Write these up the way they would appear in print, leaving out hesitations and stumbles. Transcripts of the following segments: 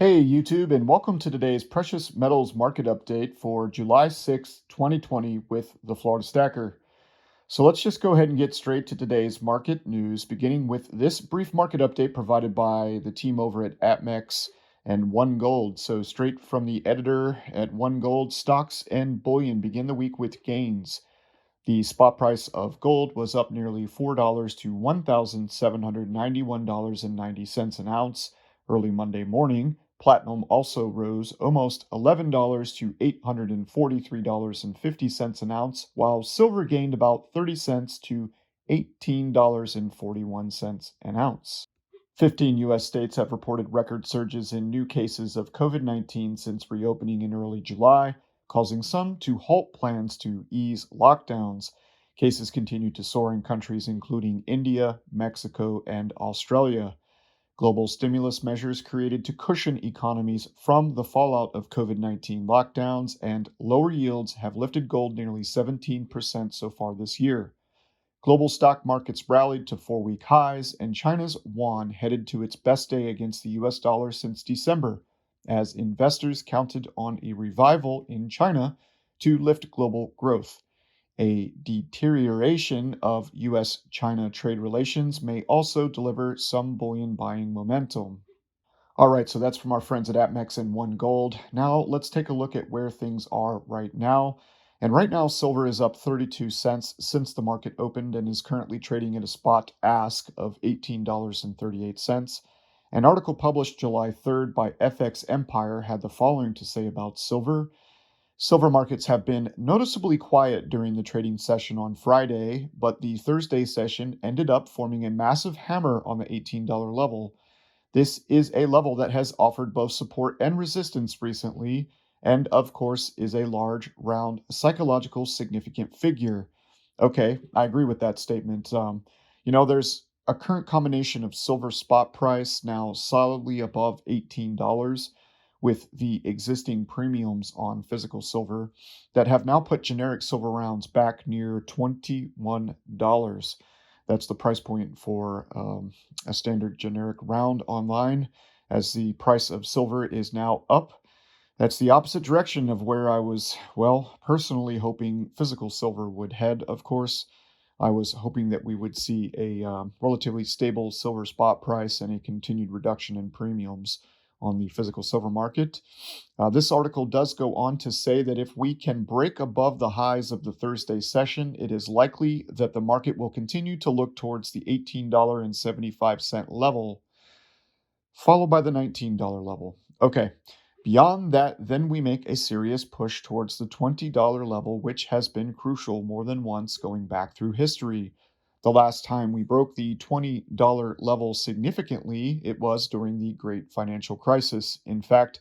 Hey YouTube, and welcome to today's precious metals market update for July 6th, 2020 with the Florida Stacker. So let's just go ahead and get straight to today's market news, beginning with this brief market update provided by the team over at Apmex and OneGold. So straight from the editor at OneGold, stocks and bullion begin the week with gains. The spot price of gold was up nearly $4 to $1,791.90 an ounce early Monday morning. Platinum also rose almost $11 to $843.50 an ounce, while silver gained about 30 cents to $18.41 an ounce. 15 U.S. states have reported record surges in new cases of COVID 19 since reopening in early July, causing some to halt plans to ease lockdowns. Cases continue to soar in countries including India, Mexico, and Australia. Global stimulus measures created to cushion economies from the fallout of COVID 19 lockdowns and lower yields have lifted gold nearly 17% so far this year. Global stock markets rallied to 4-week highs, and China's yuan headed to its best day against the US dollar since December, as investors counted on a revival in China to lift global growth. A deterioration of US China trade relations may also deliver some bullion buying momentum. All right, so that's from our friends at Apmex and OneGold. Now let's take a look at where things are right now. And right now, silver is up 32 cents since the market opened and is currently trading at a spot ask of $18.38. An article published July 3rd by FX Empire had the following to say about silver. Silver markets have been noticeably quiet during the trading session on Friday, but the Thursday session ended up forming a massive hammer on the $18 level. This is a level that has offered both support and resistance recently, and of course is a large, round, psychological significant figure. Okay, I agree with that statement. There's a current combination of silver spot price now solidly above $18 with the existing premiums on physical silver that have now put generic silver rounds back near $21. That's the price point for a standard generic round online, as the price of silver is now up. That's the opposite direction of where I was, well, personally hoping physical silver would head, of course. I was hoping that we would see a relatively stable silver spot price and a continued reduction in premiums on the physical silver market. This article does go on to say that if we can break above the highs of the Thursday session, it is likely that the market will continue to look towards the $18.75 level, followed by the $19 level. Okay, beyond that, then we make a serious push towards the $20 level, which has been crucial more than once going back through history. The last time we broke the $20 level significantly, it was during the Great Financial Crisis. In fact,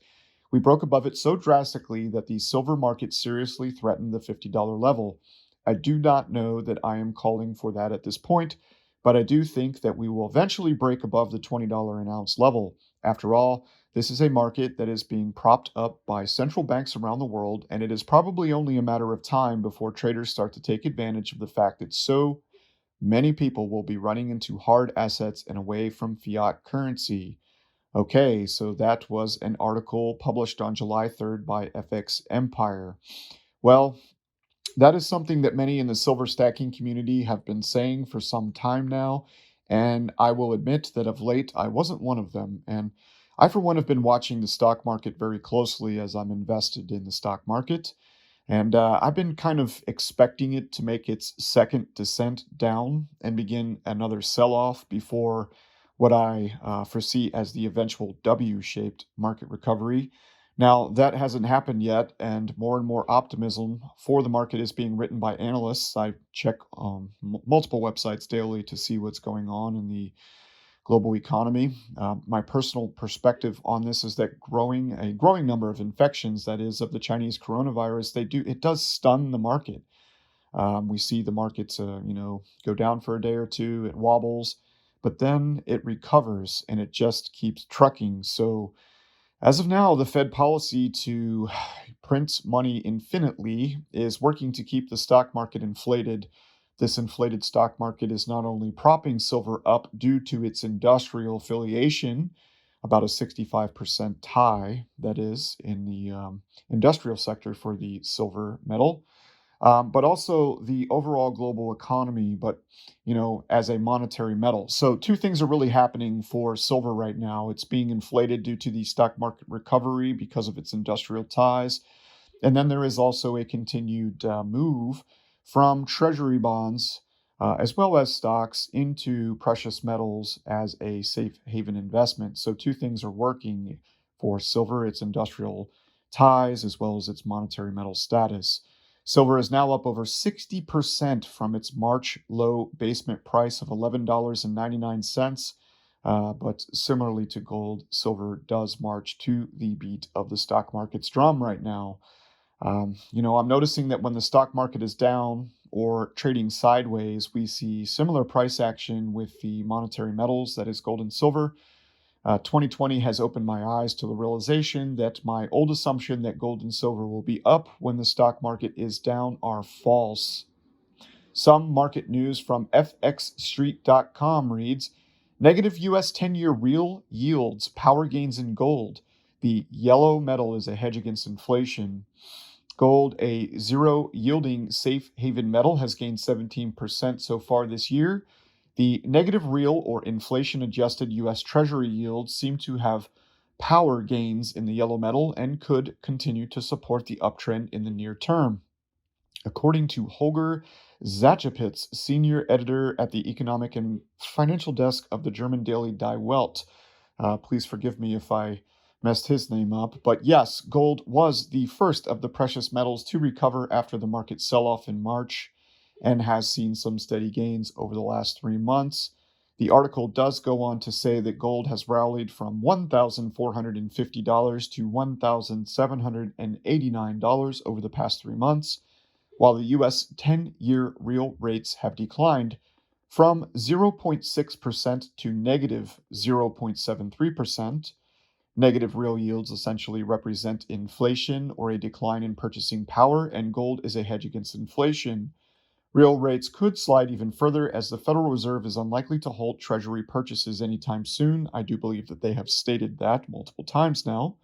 we broke above it so drastically that the silver market seriously threatened the $50 level. I do not know that I am calling for that at this point, but I do think that we will eventually break above the $20 an ounce level. After all, this is a market that is being propped up by central banks around the world, and it is probably only a matter of time before traders start to take advantage of the fact that so many people will be running into hard assets and away from fiat currency. Okay, so that was an article published on July 3rd by FX Empire. Well, that is something that many in the silver stacking community have been saying for some time now, and I will admit that of late I wasn't one of them. And I, for one, have been watching the stock market very closely as I'm invested in the stock market. And I've been kind of expecting it to make its second descent down and begin another sell off before what I foresee as the eventual W shaped market recovery. Now, that hasn't happened yet, and more optimism for the market is being written by analysts. I check multiple websites daily to see what's going on in the global economy. My personal perspective on this is that a growing number of infections, that is, of the Chinese coronavirus, it does stun the market. We see the markets, go down for a day or two, it wobbles, but then it recovers and it just keeps trucking. So as of now, the Fed policy to print money infinitely is working to keep the stock market inflated. This inflated stock market is not only propping silver up due to its industrial affiliation, about a 65% tie, that is, in the industrial sector for the silver metal, but also the overall global economy, but as a monetary metal. So two things are really happening for silver right now. It's being inflated due to the stock market recovery because of its industrial ties. And then there is also a continued move from treasury bonds as well as stocks into precious metals as a safe haven investment. So, two things are working for silver: its industrial ties as well as its monetary metal status. Silver is now up over 60% from its March low basement price of $11.99. But similarly to gold, silver does march to the beat of the stock market's drum right now. I'm noticing that when the stock market is down or trading sideways, we see similar price action with the monetary metals, that is gold and silver. 2020 has opened my eyes to the realization that my old assumption that gold and silver will be up when the stock market is down are false. Some market news from fxstreet.com reads, negative US 10-year real yields power gains in gold. The yellow metal is a hedge against inflation. Gold, a zero yielding safe haven metal, has gained 17% so far this year. The negative real or inflation adjusted US Treasury yields seem to have power gains in the yellow metal and could continue to support the uptrend in the near term. According to Holger Zachepitz, senior editor at the economic and financial desk of the German daily Die Welt. Please forgive me if I messed his name up. But yes, gold was the first of the precious metals to recover after the market sell off in March and has seen some steady gains over the last 3 months. The article does go on to say that gold has rallied from $1,450 to $1,789 over the past 3 months, while the US 10-year real rates have declined from 0.6% to negative 0.73%. Negative real yields essentially represent inflation or a decline in purchasing power, and gold is a hedge against inflation. Real rates could slide even further as the Federal Reserve is unlikely to halt Treasury purchases anytime soon. I do believe that they have stated that multiple times now.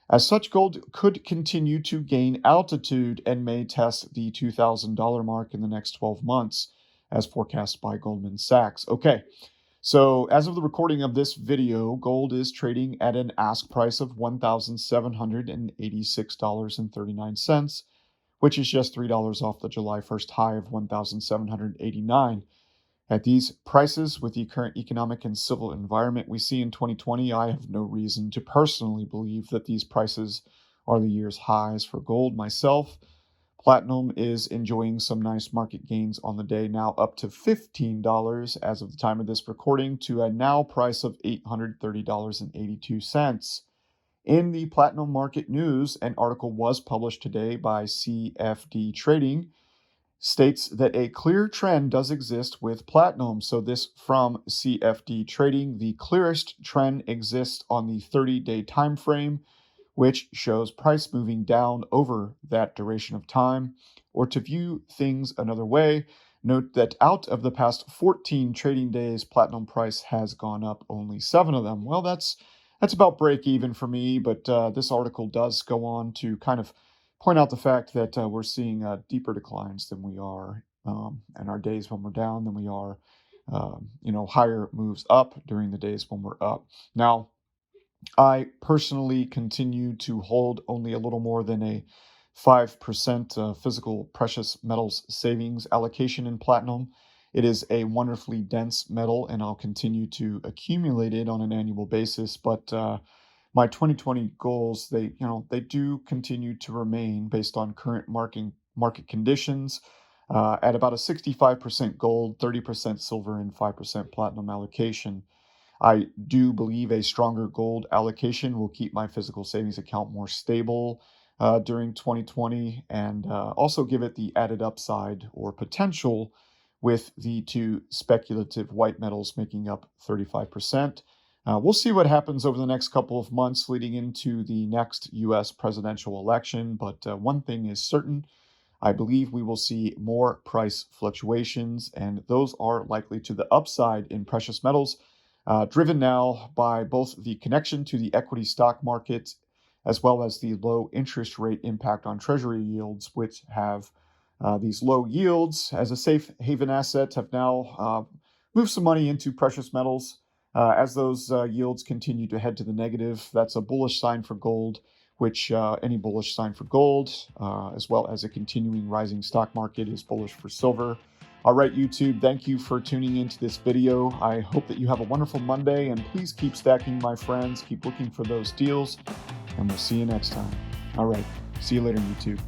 As such, gold could continue to gain altitude and may test the $2,000 mark in the next 12 months, as forecast by Goldman Sachs. Okay, so as of the recording of this video, gold is trading at an ask price of $1,786.39, which is just $3 off the July 1st high of $1,789. At these prices, with the current economic and civil environment we see in 2020, I have no reason to personally believe that these prices are the year's highs for gold myself. Platinum is enjoying some nice market gains on the day, now up to $15 as of the time of this recording, to a now price of $830.82. In the platinum market news, an article was published today by CFD Trading, states that a clear trend does exist with platinum. So this from CFD Trading, the clearest trend exists on the 30-day time frame, which shows price moving down over that duration of time. Or to view things another way, note that out of the past 14 trading days, platinum price has gone up only 7 of them. Well, that's about break even for me, but this article does go on to kind of point out the fact that we're seeing deeper declines than we are in our days when we're down than we are, higher moves up during the days when we're up. Now, I personally continue to hold only a little more than a 5% physical precious metals savings allocation in platinum. It is a wonderfully dense metal, and I'll continue to accumulate it on an annual basis. But my 2020 goals, they do continue to remain based on current market conditions at about a 65% gold, 30% silver, and 5% platinum allocation. I do believe a stronger gold allocation will keep my physical savings account more stable during 2020 and also give it the added upside or potential with the two speculative white metals making up 35%. We'll see what happens over the next couple of months leading into the next US presidential election, but one thing is certain. I believe we will see more price fluctuations, and those are likely to the upside in precious metals driven now by both the connection to the equity stock market as well as the low interest rate impact on treasury yields, which have these low yields as a safe haven asset have now moved some money into precious metals. As those yields continue to head to the negative, that's a bullish sign for gold, which any bullish sign for gold, as well as a continuing rising stock market, is bullish for silver. All right, YouTube, thank you for tuning into this video. I hope that you have a wonderful Monday, and please keep stacking, my friends. Keep looking for those deals, and we'll see you next time. All right, see you later, YouTube.